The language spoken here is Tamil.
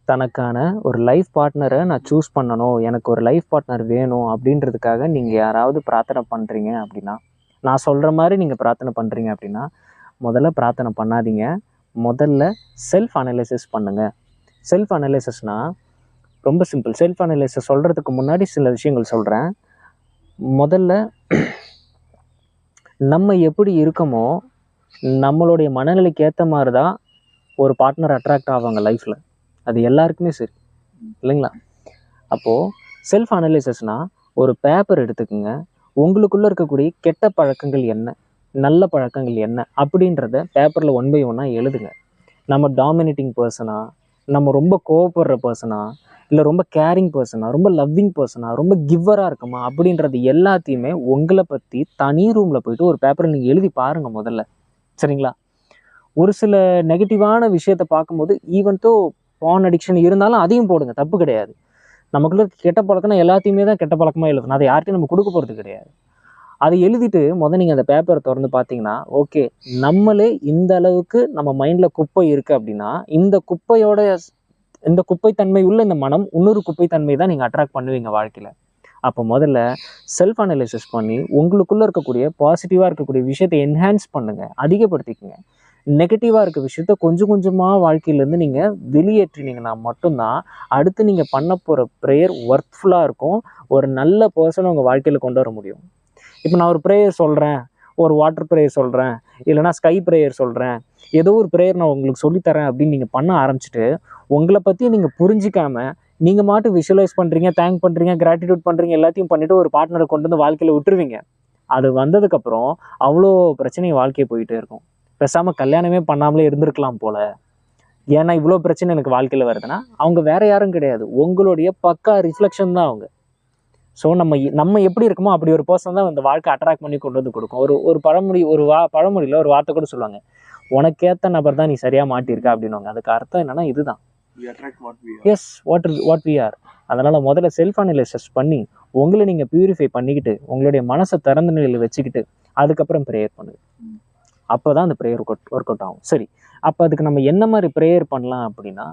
தனக்கான ஒரு லைஃப் பார்ட்னரை நான் சூஸ் பண்ணணும், எனக்கு ஒரு லைஃப் பார்ட்னர் வேணும் அப்படின்றதுக்காக நீங்கள் யாராவது பிரார்த்தனை பண்ணுறீங்க அப்படின்னா, நான் சொல்கிற மாதிரி நீங்கள் பிரார்த்தனை பண்ணுறீங்க அப்படின்னா, முதல்ல பிரார்த்தனை பண்ணாதீங்க. முதல்ல செல்ஃப் அனலைசிஸ் பண்ணுங்கள். செல்ஃப் அனலைசிஸ்னால் ரொம்ப சிம்பிள். செல்ஃப் அனலைசிஸ் சொல்கிறதுக்கு முன்னாடி சில விஷயங்கள் சொல்கிறேன். முதல்ல நம்ம எப்படி இருக்கோமோ நம்மளுடைய மனநிலைக்கு ஏற்ற மாதிரி தான் ஒரு பார்ட்னர் அட்ராக்ட் ஆவாங்க லைஃப்பில். அது எல்லாருக்குமே சரி, இல்லைங்களா? அப்போது செல்ஃப் அனலைசிஸ்னால் ஒரு பேப்பர் எடுத்துக்கோங்க. உங்களுக்குள்ளே இருக்கக்கூடிய கெட்ட பழக்கங்கள் என்ன, நல்ல பழக்கங்கள் என்ன அப்படின்றத பேப்பரில் 1 by 1 எழுதுங்க. நம்ம டாமினேட்டிங் பர்சனா, நம்ம ரொம்ப கோவப்படுற பர்சனா, இல்லை ரொம்ப கேரிங் பர்சனா, ரொம்ப லவ்விங் பர்சனா, ரொம்ப கிவ்வராக இருக்குமா அப்படின்றது எல்லாத்தையுமே உங்களை பற்றி தனி ரூமில் போயிட்டு ஒரு பேப்பரில் நீங்கள் எழுதி பாருங்கள் முதல்ல. சரிங்களா? ஒரு சில நெகட்டிவான விஷயத்தை பார்க்கும்போது ஈவன்தோ பான் அடிக்ஷன் இருந்தாலும் அதையும் போடுங்க, தப்பு கிடையாது. நமக்குள்ள கெட்ட பழக்கம்னா எல்லாத்தையுமே தான் கெட்ட பழக்கமாக எழுதணும். அதை யார்ட்டையும் நம்ம கொடுக்க போகிறது கிடையாது. அதை எழுதிட்டு நீங்கள் அந்த பேப்பரை திறந்து பார்த்தீங்கன்னா, ஓகே நம்மளே இந்த அளவுக்கு நம்ம மைண்டில் குப்பை இருக்குது அப்படின்னா, இந்த குப்பைத்தன்மை உள்ள இந்த மனம் இன்னொரு குப்பைத்தன்மை தான் நீங்கள் அட்ராக்ட் பண்ணுவீங்க வாழ்க்கையில். அப்போ முதல்ல செல்ஃப் அனலைசிஸ் பண்ணி உங்களுக்குள்ளே இருக்கக்கூடிய பாசிட்டிவாக இருக்கக்கூடிய விஷயத்தை என்ஹான்ஸ் பண்ணுங்கள், அதிகப்படுத்திக்கங்க. நெகட்டிவாக இருக்க விஷயத்த கொஞ்சம் கொஞ்சமாக வாழ்க்கையிலேருந்து நீங்கள் வெளியேற்றினீங்கன்னா மட்டும்தான் அடுத்து நீங்கள் பண்ண போகிற ப்ரேயர் ஒர்த்ஃபுல்லாக இருக்கும். ஒரு நல்ல பர்சனை உங்கள் வாழ்க்கையில் கொண்டு வர முடியும். இப்போ நான் ஒரு ப்ரேயர் சொல்கிறேன், ஒரு வாட்டர் ப்ரேயர் சொல்கிறேன், இல்லைனா ஸ்கை ப்ரேயர் சொல்கிறேன், ஏதோ ஒரு ப்ரேயர் நான் உங்களுக்கு சொல்லித்தரேன் அப்படின்னு நீங்கள் பண்ண ஆரம்பிச்சுட்டு உங்களை பற்றி நீங்கள் புரிஞ்சிக்காமல் நீங்கள் மாட்டு விஷுவலைஸ் பண்ணுறீங்க, தேங்க் பண்ணுறீங்க, கிராட்டிடியூட் பண்ணுறீங்க, எல்லாத்தையும் பண்ணிவிட்டு ஒரு பார்ட்னரை கொண்டு வந்து வாழ்க்கையில் விட்டுருவீங்க. அது வந்ததுக்கப்புறம் அவ்வளோ பிரச்சனை வாழ்க்கையை போயிட்டே இருக்கும். பேசாமல் கல்யாணமே பண்ணாமலே இருந்திருக்கலாம் போல். ஏன்னா இவ்வளோ பிரச்சனை எனக்கு வாழ்க்கையில் வருதுன்னா அவங்க வேறு யாரும் கிடையாது, உங்களுடைய பக்கா ரிஃப்ளெக்ஷன் தான் அவங்க. ஸோ நம்ம எப்படி இருக்குமோ அப்படி ஒரு பர்சன் தான் இந்த வாழ்க்கை அட்ராக்ட் பண்ணி கொண்டு வந்து கொடுக்கும். ஒரு பழமொழியில் ஒரு வார்த்தை கூட சொல்லுவாங்க, உனக்கேற்ற நபர் தான் நீ சரியாக மாட்டியிருக்க அப்படின்வாங்க. அதுக்கு அர்த்தம் என்னன்னா இதுதான், எஸ் வாட் வி ஆர். அதனால் முதல்ல செல்ஃப் அனலைசிஸ் பண்ணி உங்களை நீங்கள் பியூரிஃபை பண்ணிக்கிட்டு உங்களுடைய மனசை திறந்த நிலையில் வச்சுக்கிட்டு அதுக்கப்புறம் ப்ரேயர் பண்ணுங்க. அப்போ தான் அந்த ப்ரேயர் ஒர்க் அவுட் ஆகும். சரி, அப்போ அதுக்கு நம்ம என்ன மாதிரி ப்ரேயர் பண்ணலாம் அப்படின்னா,